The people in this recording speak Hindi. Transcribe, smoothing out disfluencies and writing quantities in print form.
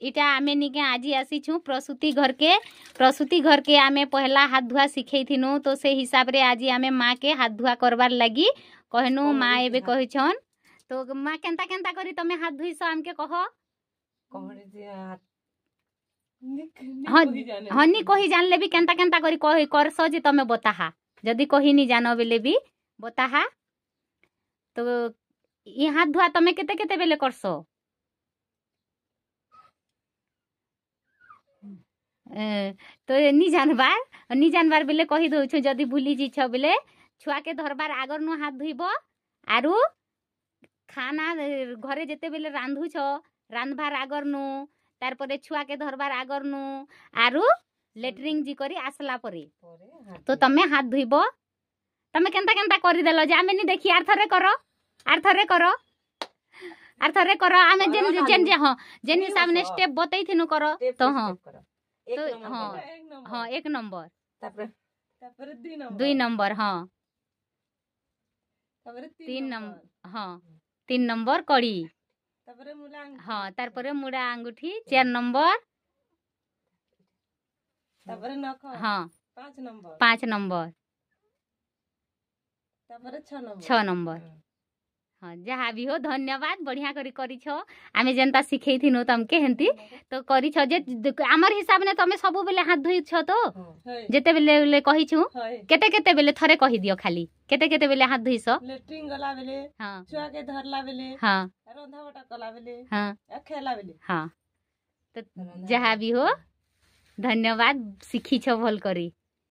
इटा आमे निके आज आसी छु प्रसूति घर के आमे पहला हाथ धुआ सिखै थिनु तो से हिसाब रे आज आमे माँ के हाथ धुआ करबार लगी कहनु माँ एबे कहि छन तो माँ केंता केंता करी तमे हाथ धुइस आमके कह हनी कही जानले भी केंता केंता करी कही करस जे तमे बताहा जदी कही नी जानो बेले भी बताहा तो ये हाथ धुआ तमे केते केते बेले करसो तो नी जानबार बेले कही दउ छु जदी भूली जी छ बेले छुआ के धरबार आगर नु हाथ धुइबो आरु खाना घरे जेते बेले रांधु छ रांधबार आगर नु तार परे छुआ के धरबार आगर नु आरु लेटरिंग जी करी आसला परे तो तमे हाथ धुइबो तमे केंता केंता करी देलो जे आमे नी देखि आर थरे करो आमे जेन जे हां जेन हिसाब ने स्टेप बतै थिनु करो तो हां तो हां एक नंबर तापर 2 नंबर हां तापर 3 नंबर हां 3 नंबर कड़ी तापर मुड़ा हां तार परे मुड़ा अंगूठी 4 नंबर तापर नख हां 5 नंबर तापर 6 नंबर हाँ जहाँ भी हो धन्यवाद बढ़िया करी छो आमे जनता सिखै थिनु तमके हेंती तो करी छो जे हमर हिसाब ने तमे सब बेले हाथ धोई छो तो जेते बेले कहि छु केते बेले थरे कहि दियो खाली केते बेले हाथ धोइसो लेटरिंग गला बेले हां छुआ के धरला बेले हां रंधा बटा कला बेले हां खेला बेले हां तो जहाँ भी हो धन्यवाद सिखी छो भल करी।